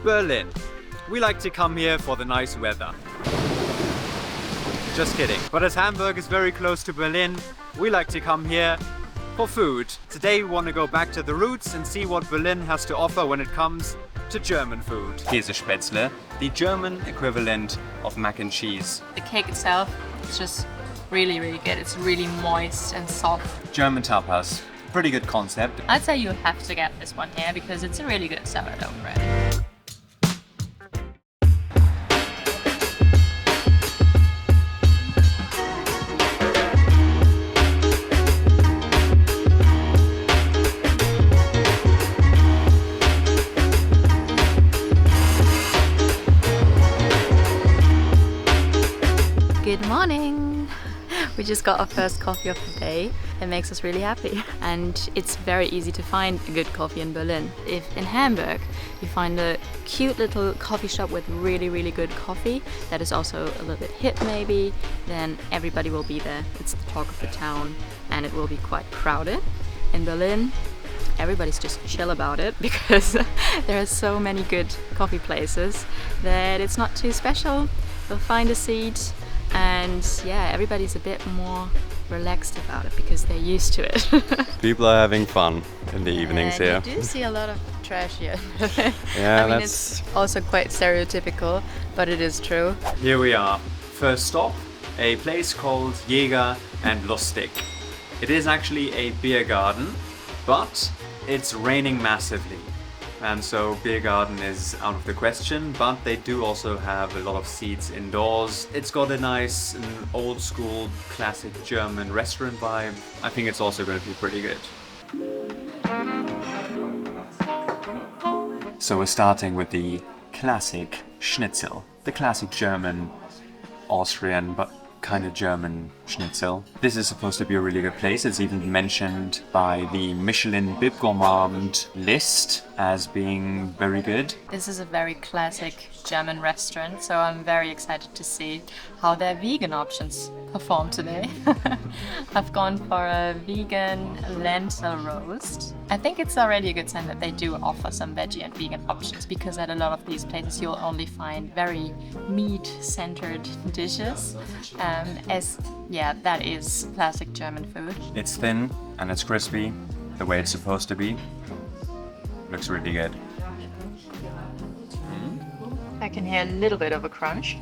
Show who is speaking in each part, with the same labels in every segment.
Speaker 1: Berlin. We like to come here for the nice weather. Just kidding. But as Hamburg is very close to Berlin, we like to come here for food. Today we want to go back to the roots and see what Berlin has to offer when it comes to German food. Käsespätzle, the German equivalent of mac and cheese.
Speaker 2: The cake itself is just really, really good. It's really moist and soft.
Speaker 1: German tapas. Pretty good concept.
Speaker 2: I'd say you have to get this one here because it's a really good sourdough bread. Good morning! We just got our first coffee of the day. It makes us really happy. And it's very easy to find a good coffee in Berlin. If in Hamburg you find a cute little coffee shop with really, really good coffee that is also a little bit hip maybe, then everybody will be there. It's the talk of the town and it will be quite crowded. In Berlin, everybody's just chill about it because there are so many good coffee places that it's not too special. You'll find a seat. And yeah, everybody's a bit more relaxed about it because they're used to it.
Speaker 3: People are having fun in the evenings here.
Speaker 2: You do see a lot of trash here.
Speaker 3: Yeah,
Speaker 2: I mean, it's also quite stereotypical, but it is true.
Speaker 1: Here we are. First stop, a place called Jäger and Lustig. It is actually a beer garden, but it's raining massively. And so beer garden is out of the question, but they do also have a lot of seats indoors. It's got a nice old school classic German restaurant vibe. I think it's also going to be pretty good. So we're starting with the classic schnitzel, the classic German, Austrian, but kind of German schnitzel. This is supposed to be a really good place. It's even mentioned by the Michelin Bib Gourmand list as being very good.
Speaker 2: This is a very classic German restaurant, so I'm very excited to see how their vegan options perform today. I've gone for a vegan lentil roast. I think it's already a good sign that they do offer some veggie and vegan options, because at a lot of these places you'll only find very meat-centered dishes, as yeah, that is classic German food.
Speaker 1: It's thin and it's crispy, the way it's supposed to be. Looks really good.
Speaker 2: I can hear a little bit of a crunch.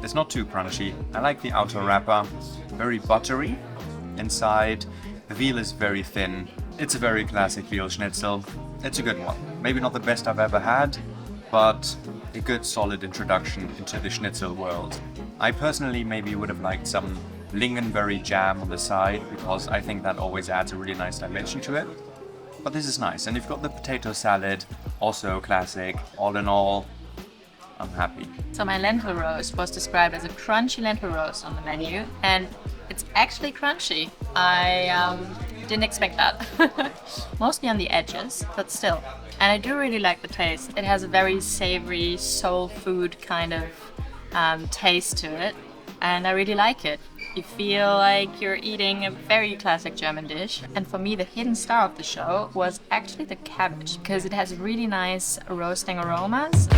Speaker 1: It's not too crunchy. I like the outer wrapper, very buttery. Inside, the veal is very thin. It's a very classic veal schnitzel. It's a good one. Maybe not the best I've ever had, but a good solid introduction into the schnitzel world. I personally maybe would have liked some lingonberry jam on the side, because I think that always adds a really nice dimension to it. But this is nice. And you've got the potato salad, also classic. All in all, I'm happy.
Speaker 2: So my lentil roast was described as a crunchy lentil roast on the menu, and it's actually crunchy. I didn't expect that. Mostly on the edges, but still. And I do really like the taste. It has a very savory, soul food kind of taste to it, and I really like it. You feel like you're eating a very classic German dish. And for me, the hidden star of the show was actually the cabbage, because it has really nice roasting aromas.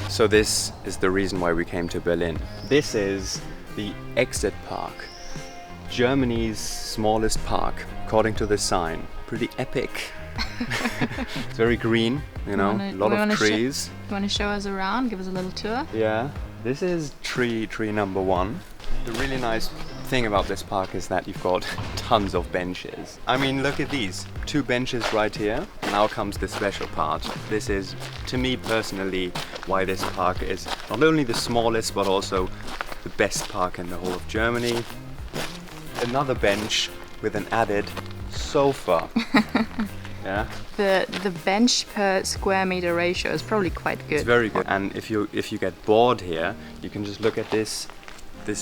Speaker 3: So this is the reason why we came to Berlin. This is the Exit Park, Germany's smallest park, according to the sign. Pretty epic. It's very green, you know, a lot of trees.
Speaker 2: You want to show us around? Give us a little tour?
Speaker 3: Yeah, this is tree number 1. The really nice thing about this park is that you've got tons of benches. I mean, look at these. 2 benches right here. Now comes the special part. This is, to me personally, why this park is not only the smallest, but also the best park in the whole of Germany. Another bench with an added sofa. Yeah.
Speaker 2: The bench per square meter ratio is probably quite good.
Speaker 3: It's very good. And if you get bored here, you can just look at this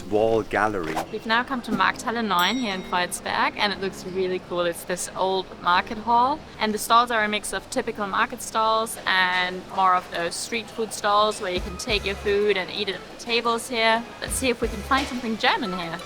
Speaker 3: wall gallery.
Speaker 2: We've now come to Markthalle Neun here in Kreuzberg, and it looks really cool. It's this old market hall, and the stalls are a mix of typical market stalls and more of those street food stalls where you can take your food and eat it at the tables here. Let's see if we can find something German here.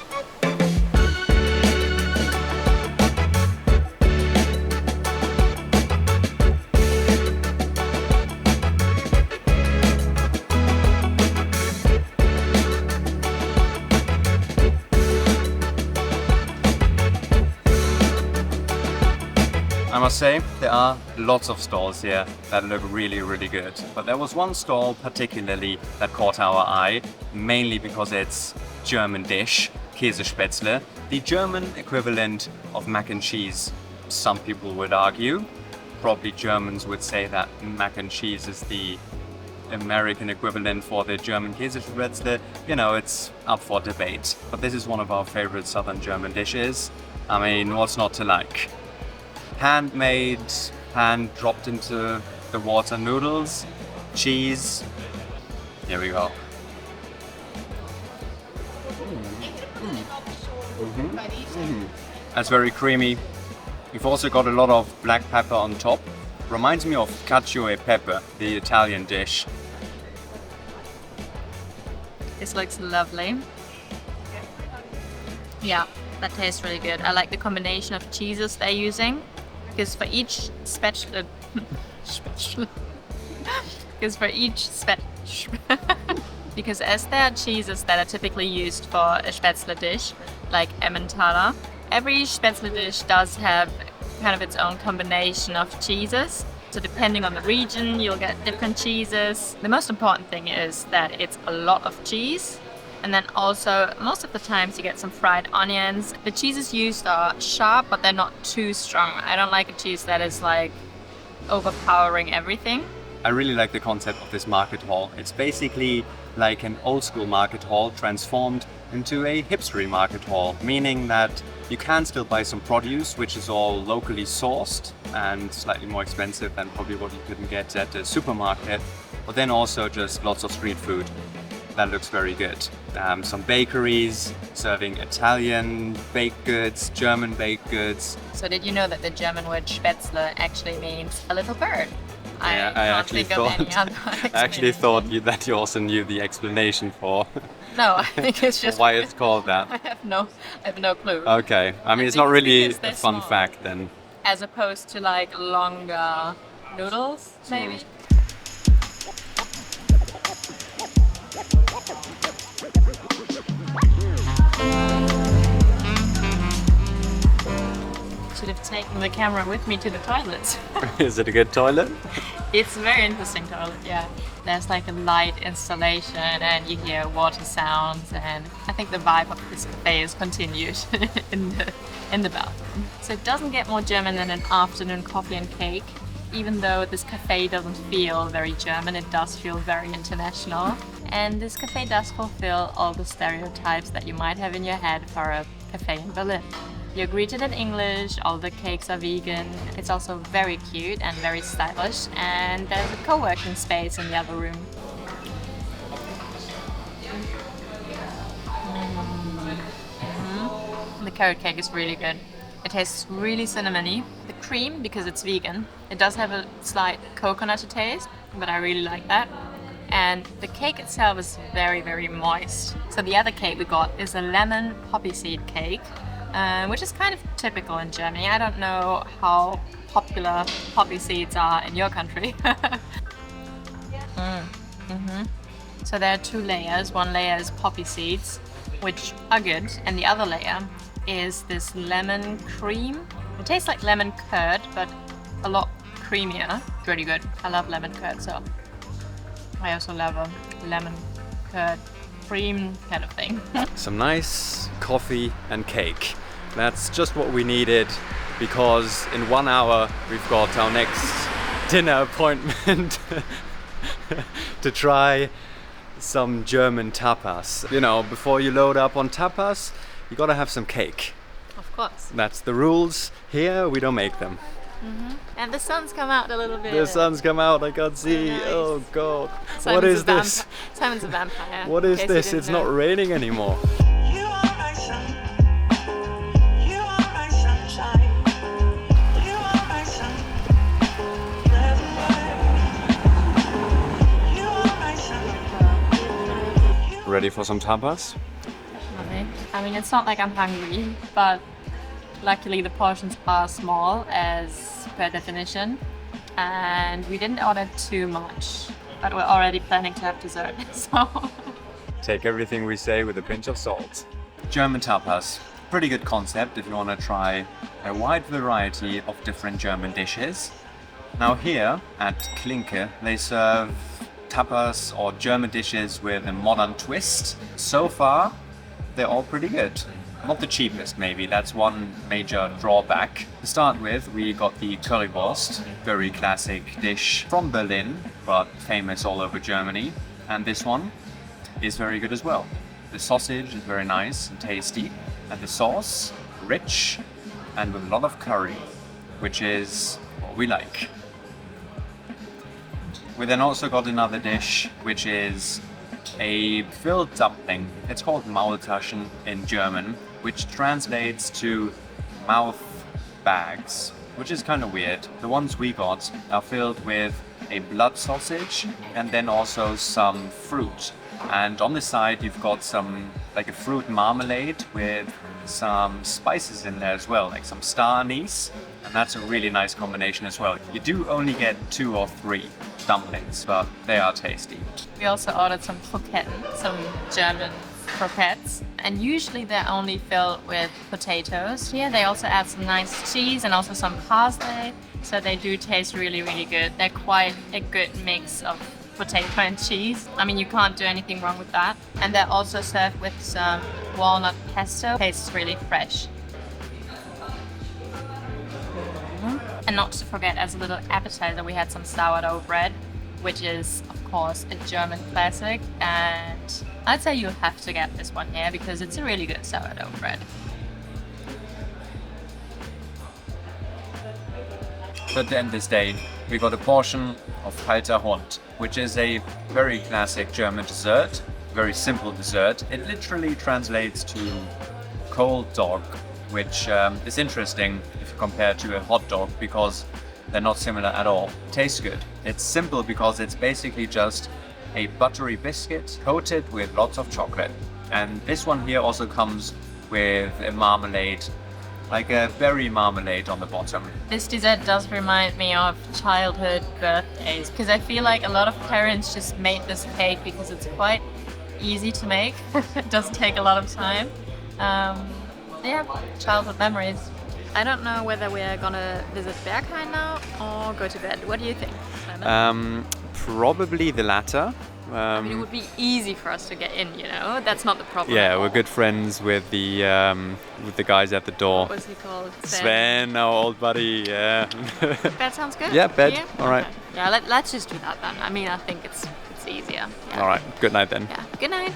Speaker 1: I must say, there are lots of stalls here that look really, really good. But there was one stall particularly that caught our eye, mainly because it's German dish, Käsespätzle, the German equivalent of mac and cheese. Some people would argue. Probably Germans would say that mac and cheese is the American equivalent for the German Käsespätzle. You know, it's up for debate. But this is one of our favorite southern German dishes. I mean, what's not to like? Handmade, hand dropped into the water noodles, cheese. Here we go. That's very creamy. You've also got a lot of black pepper on top. Reminds me of cacio e pepe, the Italian dish.
Speaker 2: This looks lovely. Yeah, that tastes really good. I like the combination of cheeses they're using, because for each spätzle, because as there are cheeses that are typically used for a spätzle dish, like Emmentaler, every spätzle dish does have kind of its own combination of cheeses. So depending on the region, you'll get different cheeses. The most important thing is that it's a lot of cheese. And then also, most of the times you get some fried onions. The cheeses used are sharp, but they're not too strong. I don't like a cheese that is like overpowering everything.
Speaker 1: I really like the concept of this market hall. It's basically like an old school market hall transformed into a hipstery market hall, meaning that you can still buy some produce, which is all locally sourced and slightly more expensive than probably what you couldn't get at the supermarket, but then also just lots of street food. That looks very good. Some bakeries serving Italian baked goods, German baked goods.
Speaker 2: So did you know that the German word Spätzle actually means a little bird?
Speaker 1: Yeah, I actually thought that you also knew the explanation for
Speaker 2: No, I think it's just
Speaker 1: why it's called that.
Speaker 2: I have no clue.
Speaker 1: Okay, I mean it's not really a fun
Speaker 2: small.
Speaker 1: fact then.
Speaker 2: As opposed to like longer noodles, maybe. Should have taken the camera with me to the toilets.
Speaker 3: Is it a good toilet?
Speaker 2: It's a very interesting toilet, yeah. There's like a light installation and you hear water sounds, and I think the vibe of this cafe is continued in the bathroom. So it doesn't get more German than an afternoon coffee and cake. Even though this cafe doesn't feel very German, it does feel very international. And this cafe does fulfill all the stereotypes that you might have in your head for a cafe in Berlin. You're greeted in English, all the cakes are vegan. It's also very cute and very stylish, and there's a co-working space in the other room. The carrot cake is really good. It tastes really cinnamony. The cream, because it's vegan, it does have a slight coconut taste, but I really like that. And the cake itself is very, very moist. So the other cake we got is a lemon poppy seed cake, which is kind of typical in Germany. I don't know how popular poppy seeds are in your country. So there are two layers. One layer is poppy seeds, which are good, and the other layer is this lemon cream. It tastes like lemon curd, but a lot creamier. It's really good. I love lemon curd, so I also love a lemon curd cream kind of thing.
Speaker 3: Some nice coffee and cake. That's just what we needed, because in 1 hour we've got our next dinner appointment to try some German tapas. You know, before you load up on tapas, you gotta have some cake.
Speaker 2: Of course.
Speaker 3: That's the rules. Here we don't make them.
Speaker 2: And the sun's come out a little bit.
Speaker 3: The sun's come out, I can't see.
Speaker 2: Nice.
Speaker 3: Oh god.
Speaker 2: Simon's
Speaker 3: what is this?
Speaker 2: Simon's a vampire.
Speaker 3: What is this? It's not raining anymore.
Speaker 4: You are my sun. You are my sunshine. You are my sun. Never mind. You are my sun.
Speaker 3: Ready for some tapas?
Speaker 2: I mean, it's not like I'm hungry, but luckily the portions are small as per definition, and we didn't order too much, but we're already planning to have dessert, so...
Speaker 3: Take everything we say with a pinch of salt.
Speaker 1: German tapas. pretty good concept if you want to try a wide variety of different German dishes. Now here at Klinke, they serve tapas or German dishes with a modern twist. So far, they're all pretty good. Not the cheapest maybe, that's one major drawback. To start with, we got the currywurst, very classic dish from Berlin, but famous all over Germany. And this one is very good as well. The sausage is very nice and tasty, and the sauce, rich and with a lot of curry, which is what we like. We then also got another dish, which is a filled dumpling. It's called Maultaschen in German, which translates to mouth bags, which is kind of weird. The ones we got are filled with a blood sausage and then also some fruit. And on the side you've got some, like a fruit marmalade with some spices in there as well, like some star anise. And that's a really nice combination as well. You do only get 2 or 3 dumplings, but they are tasty.
Speaker 2: We also ordered some croquettes, some German croquettes, and usually they're only filled with potatoes. Here they also add some nice cheese and also some parsley, so they do taste really, really good. They're quite a good mix of potato and cheese. I mean, you can't do anything wrong with that. And they're also served with some walnut pesto. Tastes really fresh. And not to forget, as a little appetizer, we had some sourdough bread, which is, of course, a German classic. And I'd say you have to get this one here because it's a really good sourdough bread.
Speaker 1: So to end this day, we got a portion of kalter Hund, which is a very classic German dessert, very simple dessert. It literally translates to cold dog, which is interesting if you compare to a hot dog because they're not similar at all. Tastes good. It's simple because it's basically just a buttery biscuit coated with lots of chocolate. And this one here also comes with a marmalade, like a berry marmalade on the bottom.
Speaker 2: This dessert does remind me of childhood birthdays because I feel like a lot of parents just made this cake because it's quite easy to make. It doesn't take a lot of time. Yeah, childhood memories. I don't know whether we're gonna visit Berghain now or go to bed. What do you think, Simon?
Speaker 3: Probably the latter.
Speaker 2: I mean, it would be easy for us to get in, you know? That's not the problem.
Speaker 3: Yeah, we're good friends with the guys at the door.
Speaker 2: What was he called?
Speaker 3: Sven, our old buddy, yeah.
Speaker 2: Bed sounds good?
Speaker 3: Yeah, bed.
Speaker 2: Yeah?
Speaker 3: All right.
Speaker 2: Okay. Yeah, let's just do that then. I mean, I think it's easier. Yeah.
Speaker 3: All right. Good night then.
Speaker 2: Yeah. Good night.